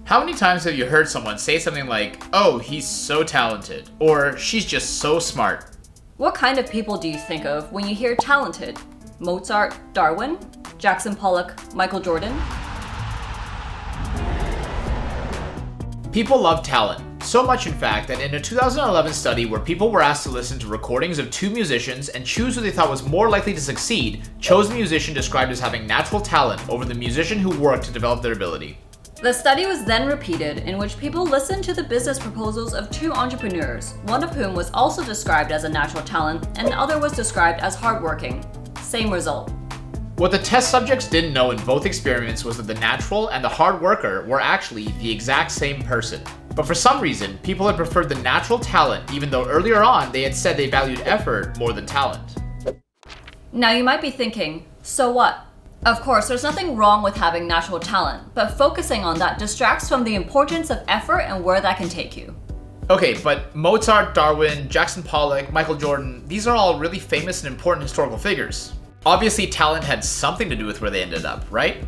How many times have you heard someone say something like, "Oh, he's so talented," or "she's just so smart"? What kind of people do you think of when you hear talented? Mozart, Darwin, Jackson Pollock, Michael Jordan? People love talent. So much in fact that in a 2011 study where people were asked to listen to recordings of two musicians and choose who they thought was more likely to succeed, chose the musician described as having natural talent over the musician who worked to develop their ability. The study was then repeated, in which people listened to the business proposals of two entrepreneurs, one of whom was also described as a natural talent and the other was described as hardworking. Same result. What the test subjects didn't know in both experiments was that the natural and the hard worker were actually the exact same person. But for some reason, people had preferred the natural talent even though earlier on they had said they valued effort more than talent. Now you might be thinking, so what? Of course, there's nothing wrong with having natural talent, but focusing on that distracts from the importance of effort and where that can take you. Okay, but Mozart, Darwin, Jackson Pollock, Michael Jordan, these are all really famous and important historical figures. Obviously, talent had something to do with where they ended up, right?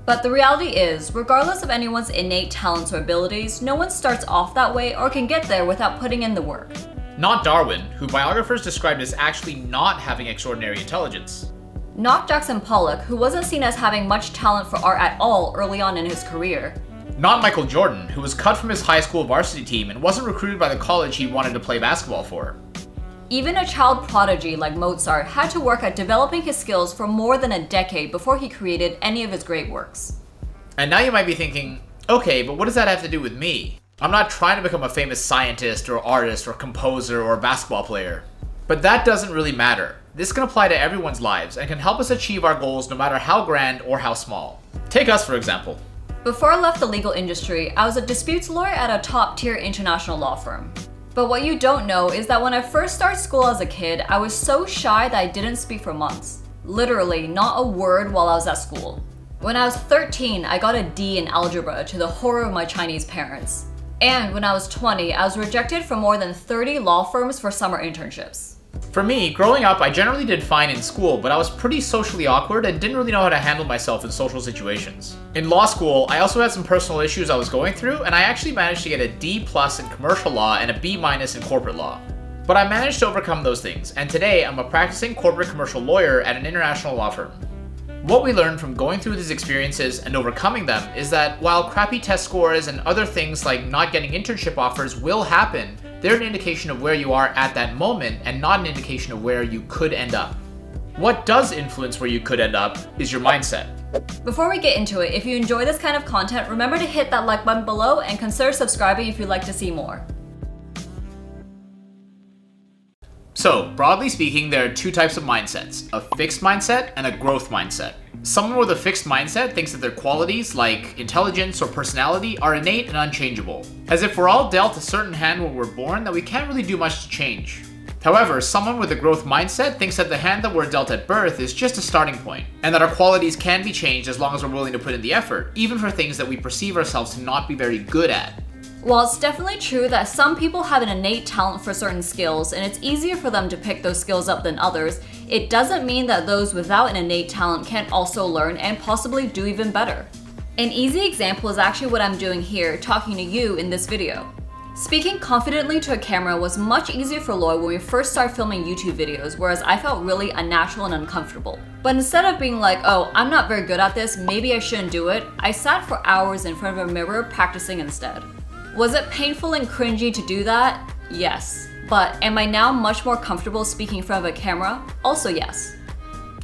But the reality is, regardless of anyone's innate talents or abilities, no one starts off that way or can get there without putting in the work. Not Darwin, who biographers described as actually not having extraordinary intelligence. Not Jackson Pollock, who wasn't seen as having much talent for art at all early on in his career. Not Michael Jordan, who was cut from his high school varsity team and wasn't recruited by the college he wanted to play basketball for. Even a child prodigy like Mozart had to work at developing his skills for more than a decade before he created any of his great works. And now you might be thinking, okay, but what does that have to do with me? I'm not trying to become a famous scientist or artist or composer or basketball player. But that doesn't really matter. This can apply to everyone's lives and can help us achieve our goals no matter how grand or how small. Take us, for example. Before I left the legal industry, I was a disputes lawyer at a top-tier international law firm. But what you don't know is that when I first started school as a kid, I was so shy that I didn't speak for months. Literally, not a word while I was at school. When I was 13, I got a D in algebra to the horror of my Chinese parents. And when I was 20, I was rejected from more than 30 law firms for summer internships. For me, growing up, I generally did fine in school, but I was pretty socially awkward and didn't really know how to handle myself in social situations. In law school, I also had some personal issues I was going through, and I actually managed to get a D+ in commercial law and a B- in corporate law. But I managed to overcome those things, and today I'm a practicing corporate commercial lawyer at an international law firm. What we learned from going through these experiences and overcoming them is that while crappy test scores and other things like not getting internship offers will happen, they're an indication of where you are at that moment and not an indication of where you could end up. What does influence where you could end up is your mindset. Before we get into it, if you enjoy this kind of content, remember to hit that like button below and consider subscribing if you'd like to see more. So, broadly speaking, there are two types of mindsets, a fixed mindset and a growth mindset. Someone with a fixed mindset thinks that their qualities, like intelligence or personality, are innate and unchangeable, as if we're all dealt a certain hand when we're born that we can't really do much to change. However, someone with a growth mindset thinks that the hand that we're dealt at birth is just a starting point, and that our qualities can be changed as long as we're willing to put in the effort, even for things that we perceive ourselves to not be very good at. While it's definitely true that some people have an innate talent for certain skills and it's easier for them to pick those skills up than others, it doesn't mean that those without an innate talent can't also learn and possibly do even better. An easy example is actually what I'm doing here, talking to you in this video. Speaking confidently to a camera was much easier for Lloyd when we first started filming YouTube videos, whereas I felt really unnatural and uncomfortable. But instead of being like, oh, I'm not very good at this, maybe I shouldn't do it, I sat for hours in front of a mirror practicing instead. Was it painful and cringy to do that? Yes. But am I now much more comfortable speaking in front of a camera? Also yes.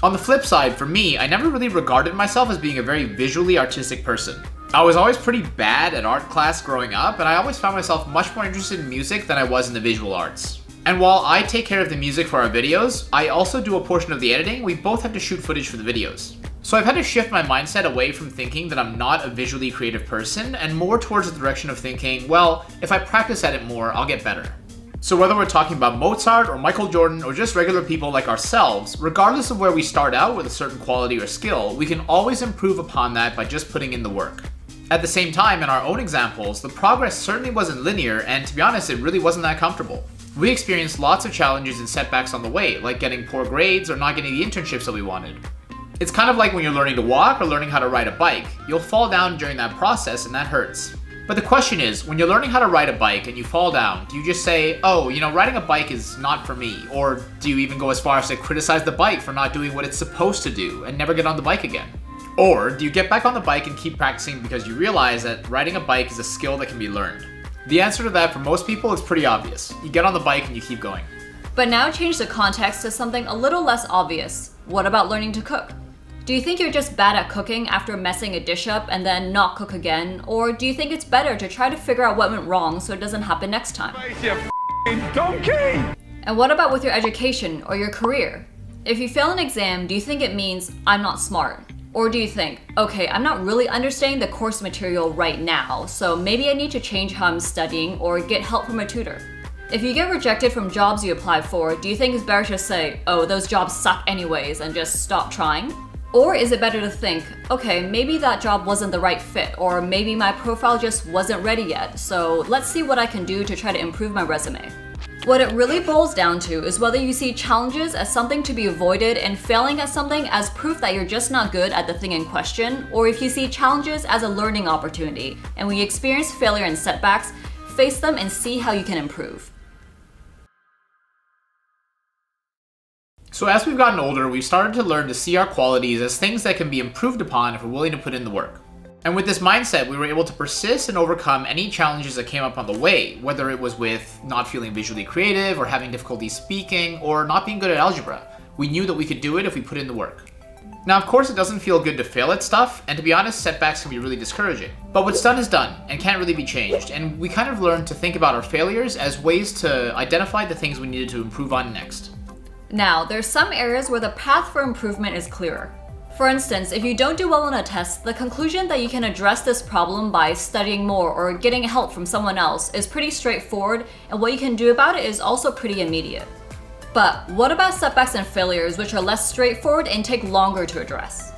On the flip side, for me, I never really regarded myself as being a very visually artistic person. I was always pretty bad at art class growing up, and I always found myself much more interested in music than I was in the visual arts. And while I take care of the music for our videos, I also do a portion of the editing. We both have to shoot footage for the videos. So I've had to shift my mindset away from thinking that I'm not a visually creative person and more towards the direction of thinking, well, if I practice at it more, I'll get better. So whether we're talking about Mozart or Michael Jordan or just regular people like ourselves, regardless of where we start out with a certain quality or skill, we can always improve upon that by just putting in the work. At the same time, in our own examples, the progress certainly wasn't linear, and to be honest, it really wasn't that comfortable. We experienced lots of challenges and setbacks on the way, like getting poor grades or not getting the internships that we wanted. It's kind of like when you're learning to walk or learning how to ride a bike. You'll fall down during that process and that hurts. But the question is, when you're learning how to ride a bike and you fall down, do you just say, oh, riding a bike is not for me? Or do you even go as far as to criticize the bike for not doing what it's supposed to do and never get on the bike again? Or do you get back on the bike and keep practicing because you realize that riding a bike is a skill that can be learned? The answer to that for most people is pretty obvious. You get on the bike and you keep going. But now change the context to something a little less obvious. What about learning to cook? Do you think you're just bad at cooking after messing a dish up and then not cook again? Or do you think it's better to try to figure out what went wrong so it doesn't happen next time? You donkey! And what about with your education or your career? If you fail an exam, do you think it means I'm not smart? Or do you think, okay, I'm not really understanding the course material right now, so maybe I need to change how I'm studying or get help from a tutor? If you get rejected from jobs you applied for, do you think it's better to say, oh, those jobs suck anyways, and just stop trying? Or is it better to think, okay, maybe that job wasn't the right fit, or maybe my profile just wasn't ready yet, so let's see what I can do to try to improve my resume? What it really boils down to is whether you see challenges as something to be avoided and failing at something as proof that you're just not good at the thing in question, or if you see challenges as a learning opportunity, and when you experience failure and setbacks, face them and see how you can improve. So as we've gotten older, we've started to learn to see our qualities as things that can be improved upon if we're willing to put in the work. And with this mindset, we were able to persist and overcome any challenges that came up on the way, whether it was with not feeling visually creative, or having difficulty speaking, or not being good at algebra. We knew that we could do it if we put in the work. Now, of course, it doesn't feel good to fail at stuff, and to be honest, setbacks can be really discouraging. But what's done is done, and can't really be changed, and we kind of learned to think about our failures as ways to identify the things we needed to improve on next. Now, there's some areas where the path for improvement is clearer. For instance, if you don't do well on a test, the conclusion that you can address this problem by studying more or getting help from someone else is pretty straightforward, and what you can do about it is also pretty immediate. But what about setbacks and failures, which are less straightforward and take longer to address?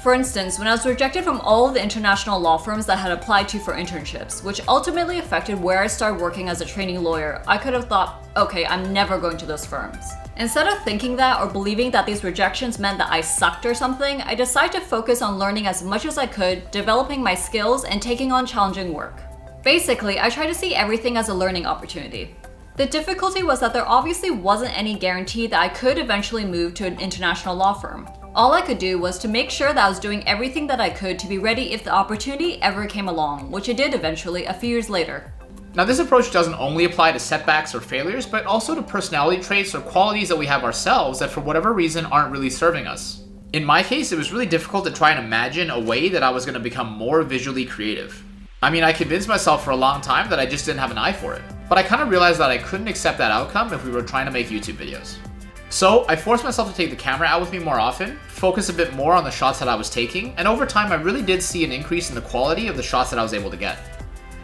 For instance, when I was rejected from all of the international law firms that I had applied to for internships, which ultimately affected where I started working as a trainee lawyer, I could have thought, okay, I'm never going to those firms. Instead of thinking that or believing that these rejections meant that I sucked or something, I decided to focus on learning as much as I could, developing my skills, and taking on challenging work. Basically, I tried to see everything as a learning opportunity. The difficulty was that there obviously wasn't any guarantee that I could eventually move to an international law firm. All I could do was to make sure that I was doing everything that I could to be ready if the opportunity ever came along, which it did eventually a few years later. Now, this approach doesn't only apply to setbacks or failures, but also to personality traits or qualities that we have ourselves that for whatever reason aren't really serving us. In my case, it was really difficult to try and imagine a way that I was going to become more visually creative. I mean, I convinced myself for a long time that I just didn't have an eye for it, but I kind of realized that I couldn't accept that outcome if we were trying to make YouTube videos. So I forced myself to take the camera out with me more often, focus a bit more on the shots that I was taking, and over time I really did see an increase in the quality of the shots that I was able to get.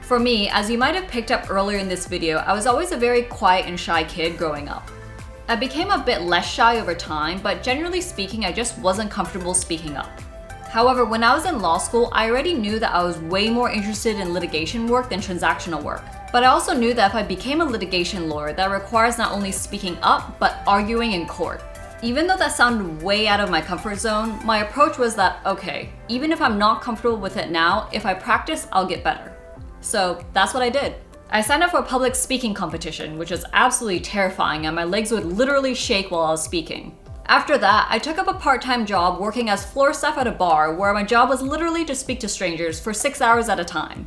For me, as you might have picked up earlier in this video, I was always a very quiet and shy kid growing up. I became a bit less shy over time, but generally speaking, I just wasn't comfortable speaking up. However, when I was in law school, I already knew that I was way more interested in litigation work than transactional work. But I also knew that if I became a litigation lawyer, that requires not only speaking up, but arguing in court. Even though that sounded way out of my comfort zone, my approach was that, okay, even if I'm not comfortable with it now, if I practice, I'll get better. So that's what I did. I signed up for a public speaking competition, which was absolutely terrifying, and my legs would literally shake while I was speaking. After that, I took up a part-time job working as floor staff at a bar, where my job was literally to speak to strangers for 6 hours at a time.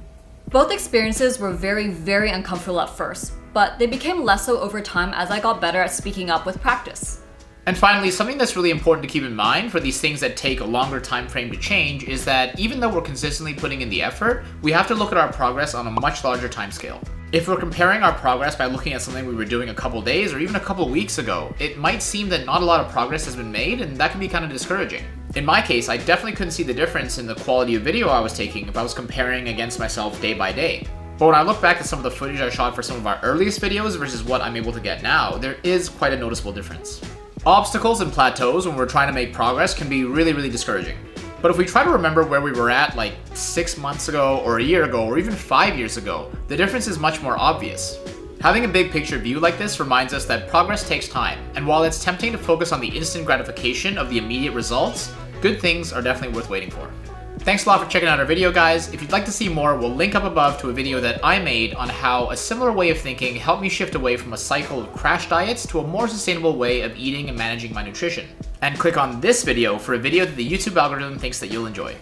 Both experiences were very, very uncomfortable at first, but they became less so over time as I got better at speaking up with practice. And finally, something that's really important to keep in mind for these things that take a longer time frame to change is that even though we're consistently putting in the effort, we have to look at our progress on a much larger time scale. If we're comparing our progress by looking at something we were doing a couple days or even a couple weeks ago, it might seem that not a lot of progress has been made, and that can be kind of discouraging. In my case, I definitely couldn't see the difference in the quality of video I was taking if I was comparing against myself day by day. But when I look back at some of the footage I shot for some of our earliest videos versus what I'm able to get now, there is quite a noticeable difference. Obstacles and plateaus when we're trying to make progress can be really, really discouraging. But if we try to remember where we were at like 6 months ago or a year ago or even 5 years ago, the difference is much more obvious. Having a big picture view like this reminds us that progress takes time, and while it's tempting to focus on the instant gratification of the immediate results, good things are definitely worth waiting for. Thanks a lot for checking out our video, guys. If you'd like to see more, we'll link up above to a video that I made on how a similar way of thinking helped me shift away from a cycle of crash diets to a more sustainable way of eating and managing my nutrition. And click on this video for a video that the YouTube algorithm thinks that you'll enjoy.